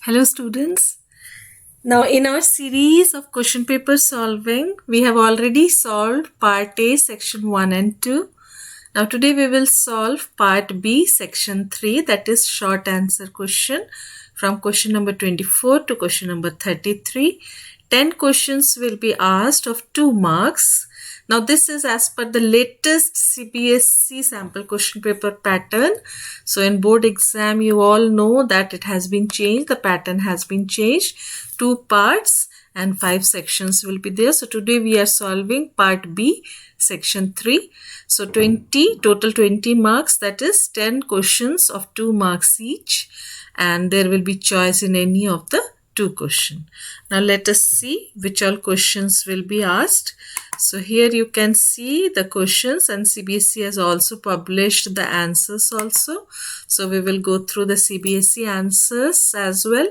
Hello students. Now in our series of question paper solving, we have already solved part A section 1 and 2. Now today we will solve part B section 3, that is short answer question, from question number 24 to question number 33. 10 questions will be asked of 2 marks. Now this is as per the latest CBSE sample question paper pattern. So in board exam you all know that it has been changed, the pattern has been changed. 2 parts and 5 sections will be there. So today we are solving part B section 3. So total 20 marks, that is 10 questions of 2 marks each, and there will be choice in any of the 2 questions. Now let us see which all questions will be asked. So here you can see the questions, and CBSE has also published the answers also. So we will go through the CBSE answers as well.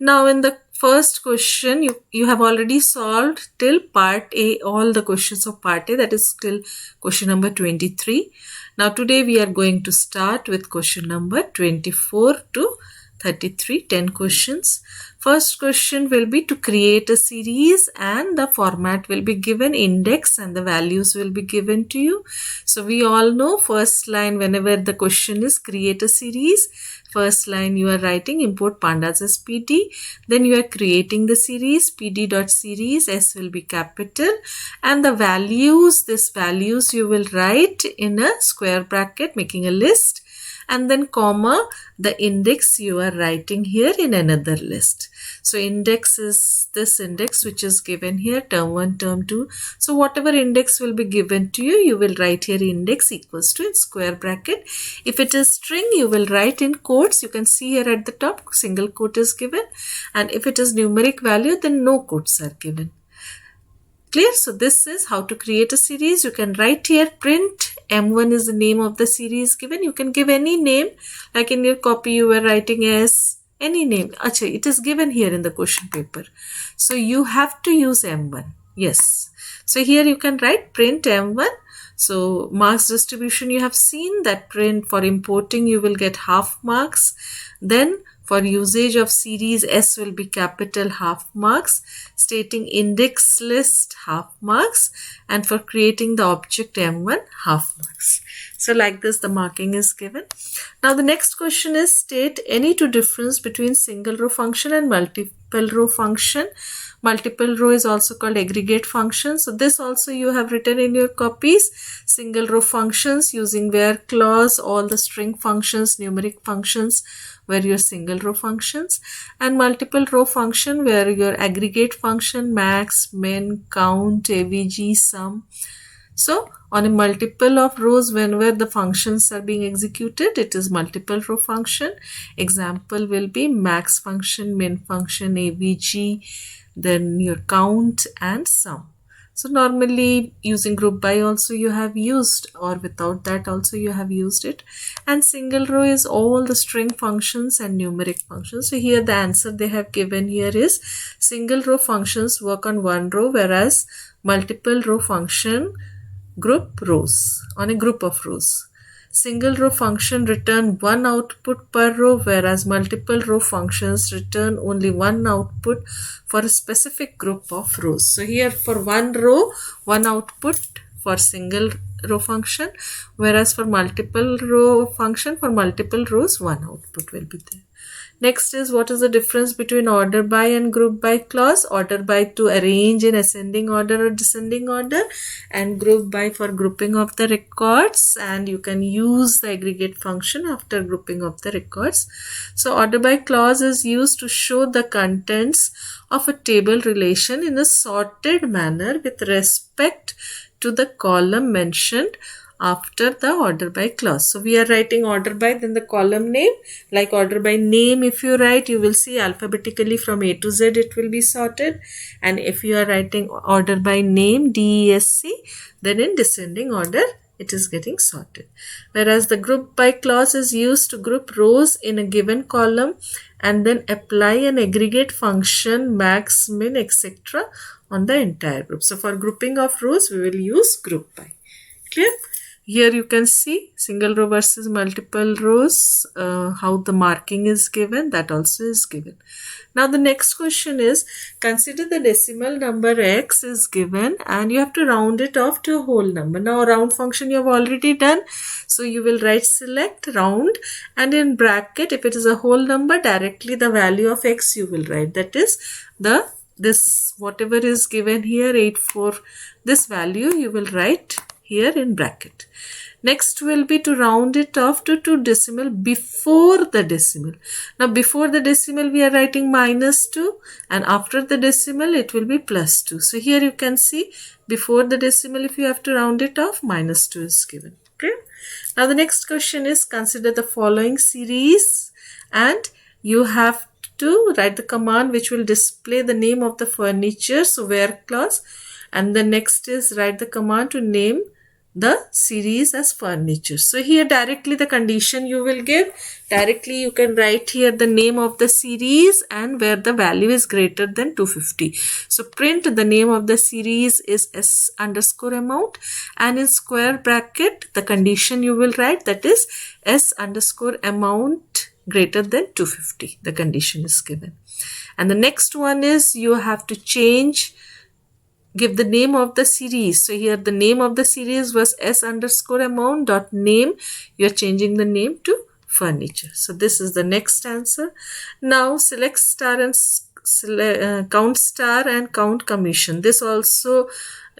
Now in the first question, you have already solved till part A, all the questions of part A, that is till question number 23. Now today we are going to start with question number 24 to 33, 10 questions. First question will be to create a series, and the format will be given, index, and the values will be given to you. So we all know first line, whenever the question is create a series, first line you are writing import pandas as PD, then you are creating the series, pd.series, S will be capital, and the values, this values you will write in a square bracket making a list, and then comma, the index you are writing here in another list. So index is this index which is given here, term 1, term 2. So whatever index will be given to you, you will write here index equals to in square bracket. If it is string, you will write in quotes. You can see here at the top, single quote is given. And if it is numeric value, then no quotes are given. Clear? So this is how to create a series. You can write here print M1 is the name of the series given. You can give any name, like in your copy you were writing as any name. Achha, it is given here in the question paper. So you have to use M1. Yes. So here you can write print M1. So marks distribution you have seen that print for importing you will get half marks. Then for usage of series, S will be capital, half marks. Stating index list, half marks. And for creating the object M1, half marks. So like this the marking is given. Now the next question is state any two difference between single row function and multiple row function. Multiple row is also called aggregate function. So this also you have written in your copies. Single row functions using where clause, all the string functions, numeric functions were your single row functions, and multiple row function where your aggregate function, max, min, count, avg, sum. So on a multiple of rows, whenever the functions are being executed, it is multiple row function. Example will be max function, min function, avg, then your count and sum. So normally using group by also you have used, or without that also you have used it. And single row is all the string functions and numeric functions. So here the answer they have given here is single row functions work on one row, whereas multiple row function group rows on a group of rows. Single row function return one output per row, whereas multiple row functions return only one output for a specific group of rows. So here for one row, one output for single row function, whereas for multiple row function, for multiple rows, one output will be there. Next is what is the difference between order by and group by clause. Order by to arrange in ascending order or descending order, and group by for grouping of the records, and you can use the aggregate function after grouping of the records. So order by clause is used to show the contents of a table relation in a sorted manner with respect to the column mentioned after the order by clause. So we are writing order by, then the column name, like order by name if you write, you will see alphabetically from A to Z it will be sorted. And if you are writing order by name, DESC, then in descending order it is getting sorted. Whereas the group by clause is used to group rows in a given column and then apply an aggregate function, max, min, etc. on the entire group. So for grouping of rows we will use group by. Clear? Here you can see single row versus multiple rows, how the marking is given, that also is given. Now the next question is, consider the decimal number x is given and you have to round it off to a whole number. Now round function you have already done, so you will write select round and in bracket, if it is a whole number, directly the value of x you will write, that is this whatever is given here 84, this value you will write here in bracket. Next will be to round it off to 2 decimal before the decimal. Now before the decimal we are writing -2 and after the decimal it will be +2. So here you can see before the decimal, if you have to round it off, -2 is given. Okay. Now the next question is, consider the following series and you have to write the command which will display the name of the furniture, so where clause, and the next is write the command to name the series as furniture. So here directly the condition you will give, directly you can write here the name of the series and where the value is greater than 250. So print the name of the series is s underscore amount and in square bracket the condition you will write, that is s underscore amount greater than 250. The condition is given. And the next one is you have to give the name of the series. So here the name of the series was s underscore amount dot name. You are changing the name to furniture. So this is the next answer. Now select star and count star and count commission. This also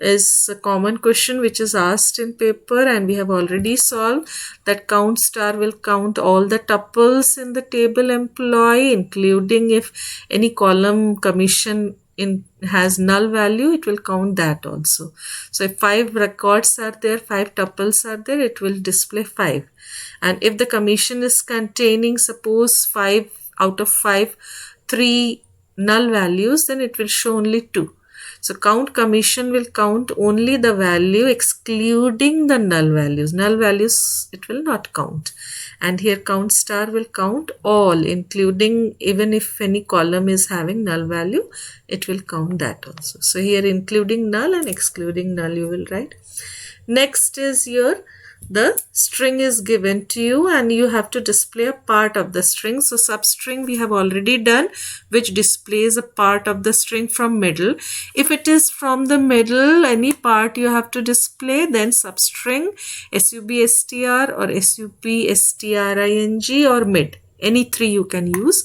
is a common question which is asked in paper and we have already solved that. Count star will count all the tuples in the table employee, including if any column commission has null value, it will count that also. So if 5 records are there, 5 tuples are there, it will display 5. And if the commission is containing, suppose 5 out of 5, 3 null values, then it will show only 2. So count commission will count only the value excluding the null values. Null values it will not count. And here count star will count all, including even if any column is having null value, it will count that also. So here including null and excluding null you will write. Next is your the string is given to you and you have to display a part of the string. So substring we have already done, which displays a part of the string from middle. If it is from the middle, any part you have to display, then substring substr or supstring or mid, any 3 you can use.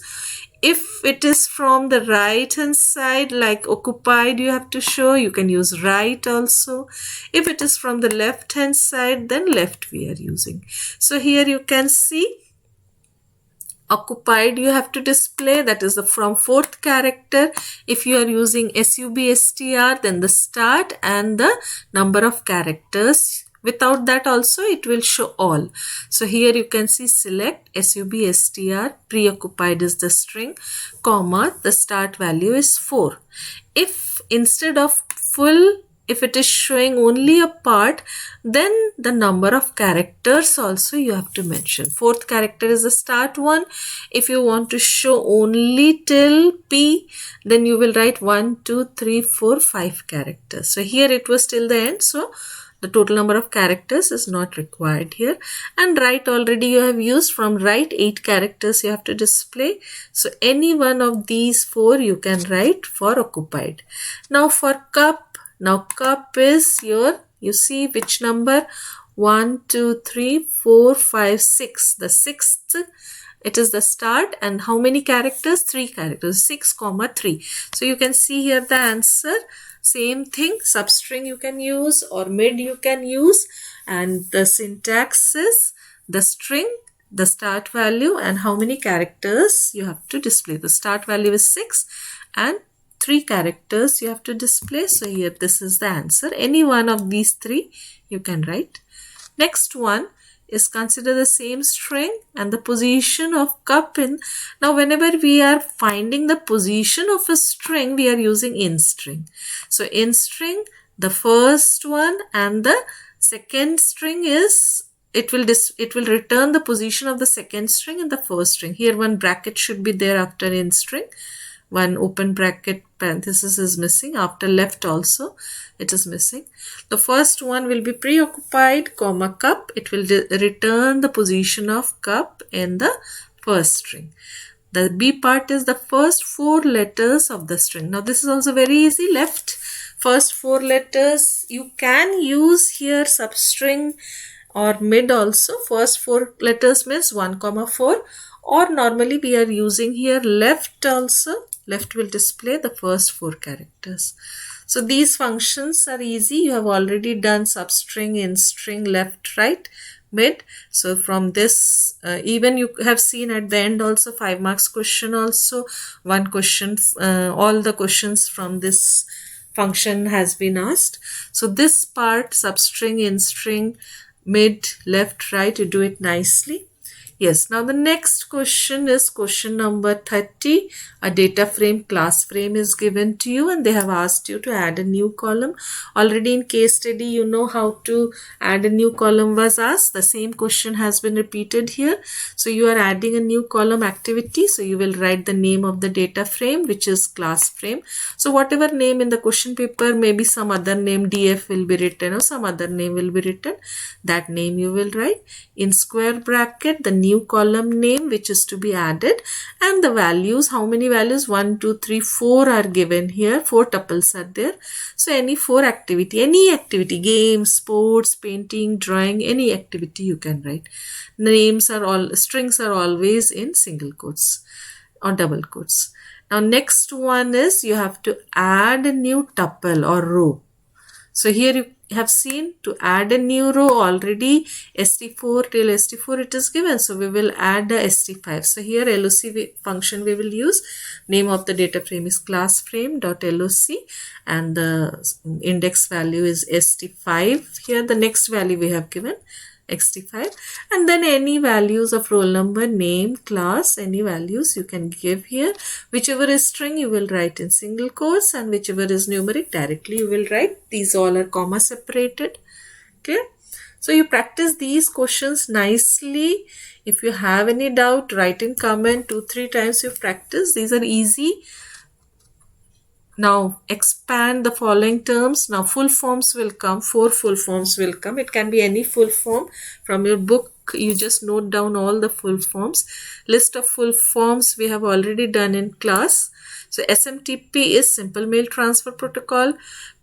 If it is from the right hand side, like occupied you have to show, you can use right also. If it is from the left hand side, then left we are using. So here you can see occupied you have to display, that is the from 4th character. If you are using substr, then the start and the number of characters. Without that also it will show all. So here you can see select substr, preoccupied is the string, comma, the start value is 4. If instead of full, if it is showing only a part, then the number of characters also you have to mention. 4th character is the start one. If you want to show only till P, then you will write 1, 2, 3, 4, 5 characters. So here it was till the end. So the total number of characters is not required here. And right already you have used, from right 8 characters you have to display. So any one of these 4 you can write for occupied. Now for cup, now cup is your, you see which number, 1, 2, 3, 4, 5, 6. The 6th, it is the start and how many characters? 3 characters, 6, 3. So you can see here the answer. Same thing, substring you can use or mid you can use, and the syntax is the string, the start value and how many characters you have to display. The start value is 6 and 3 characters you have to display. So here this is the answer. Any one of these 3 you can write. Next one is consider the same string and the position of cup in. Now whenever we are finding the position of a string, we are using in string. So in string, the first one and the second string is, it will return the position of the second string and the first string. Here one bracket should be there after in string. one open bracket parenthesis is missing. After left also it is missing. The first one will be preoccupied, comma, cup. It will return the position of cup in the first string. The B part is the first 4 letters of the string. Now this is also very easy. Left, first 4 letters. You can use here substring or mid also. First 4 letters means 1 comma 4, or normally we are using here left also. Left will display the first 4 characters. So these functions are easy. You have already done substring, in string, left, right, mid. So from this, even you have seen at the end also 5 marks question also. One question, all the questions from this function has been asked. So this part, substring, in string, mid, left, right, you do it nicely. Yes, now the next question is question number 30. A data frame, class frame is given to you and they have asked you to add a new column. Already in case study, you know how to add a new column was asked. The same question has been repeated here. So you are adding a new column activity. So you will write the name of the data frame, which is class frame. So whatever name in the question paper, maybe some other name DF will be written or some other name will be written. That name you will write. In square bracket, the new column name which is to be added, and the values, how many values, 1 2 3 4 are given here. 4 tuples are there. So any 4 activity, any activity, games, sports, painting, drawing, any activity you can write. Names are all, strings are always in single quotes or double quotes. Now next one is you have to add a new tuple or row. So here you have seen to add a new row already st4 till st4 it is given. So we will add a st5. So here loc function we will use. Name of the data frame is class frame dot loc and the index value is st5. Here the next value we have given xt5, and then any values of roll number, name, class, any values you can give here. Whichever is string you will write in single quotes and whichever is numeric directly you will write. These all are comma separated. Okay, so you practice these questions nicely. If you have any doubt, write in comment. 2-3 times you practice. These are easy. Now expand the following terms. Now full forms will come. 4 full forms will come. It can be any full form from your book. You just note down all the full forms. List of full forms we have already done in class. So SMTP is Simple Mail Transfer Protocol.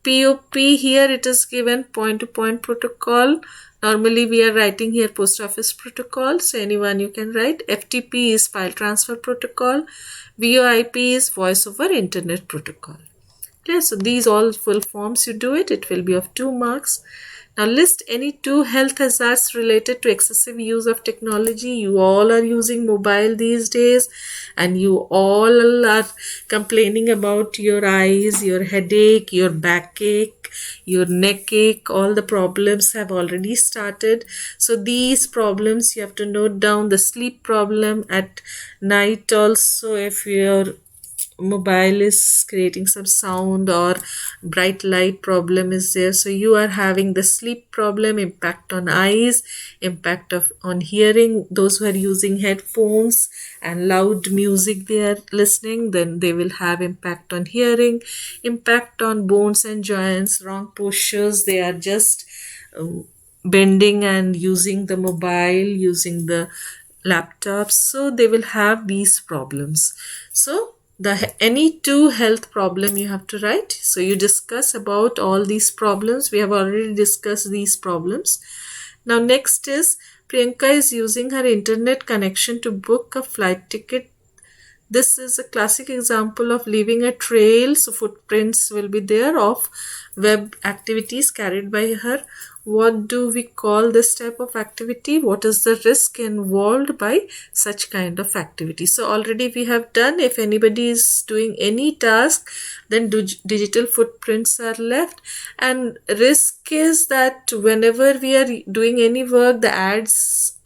POP, here it is given point-to-point protocol. Normally we are writing here Post Office Protocol. So anyone you can write. FTP is File Transfer Protocol. VoIP is Voice over Internet Protocol. Okay, so these all full forms you do it. It will be of 2 marks. Now list any 2 health hazards related to excessive use of technology. You all are using mobile these days and you all are complaining about your eyes, your headache, your backache, your neck ache. All the problems have already started. So these problems you have to note down. The sleep problem at night also, if your mobile is creating some sound or bright light problem is there, so you are having the sleep problem, impact on eyes, impact on hearing. Those who are using headphones and loud music they are listening, then they will have impact on hearing, impact on bones and joints, wrong postures, they are just bending and using the mobile, using the laptops, so they will have these problems. So any 2 health problem you have to write. So you discuss about all these problems. We have already discussed these problems. Now next is Priyanka is using her internet connection to book a flight ticket. This is a classic example of leaving a trail. So footprints will be there of web activities carried by her. What do we call this type of activity? What is the risk involved by such kind of activity? So already we have done, if anybody is doing any task, then digital footprints are left. And risk is that whenever we are doing any work, the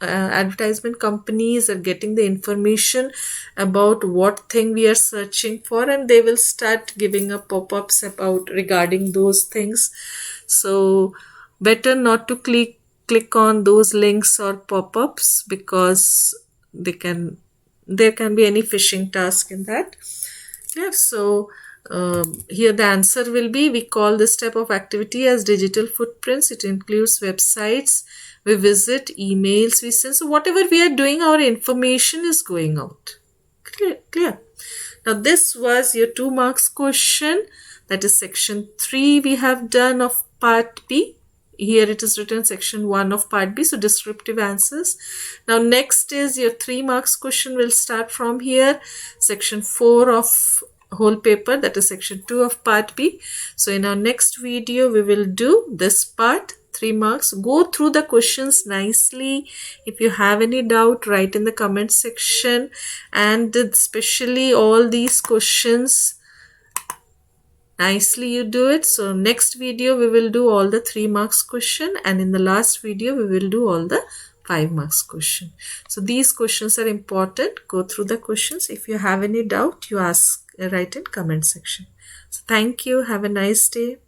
advertisement companies are getting the information about what thing we are searching for, and they will start giving up pop-ups about regarding those things. So better not to click on those links or pop-ups because there can be any phishing task in that. Clear? So here the answer will be, we call this type of activity as digital footprints. It includes websites we visit, emails we send. So whatever we are doing, our information is going out. Clear? Now this was your 2 marks question. That is section 3 we have done of part B. Here it is written section 1 of part B, so descriptive answers. Now next is your 3 marks question will start from here, section 4 of whole paper, that is section 2 of part B. So in our next video we will do this part, 3 marks. Go through the questions nicely. If you have any doubt, write in the comment section, and especially all these questions nicely you do it. So next video we will do all the 3 marks question, and in the last video we will do all the 5 marks question. So these questions are important. Go through the questions. If you have any doubt, you ask, write in comment section. So thank you. Have a nice day.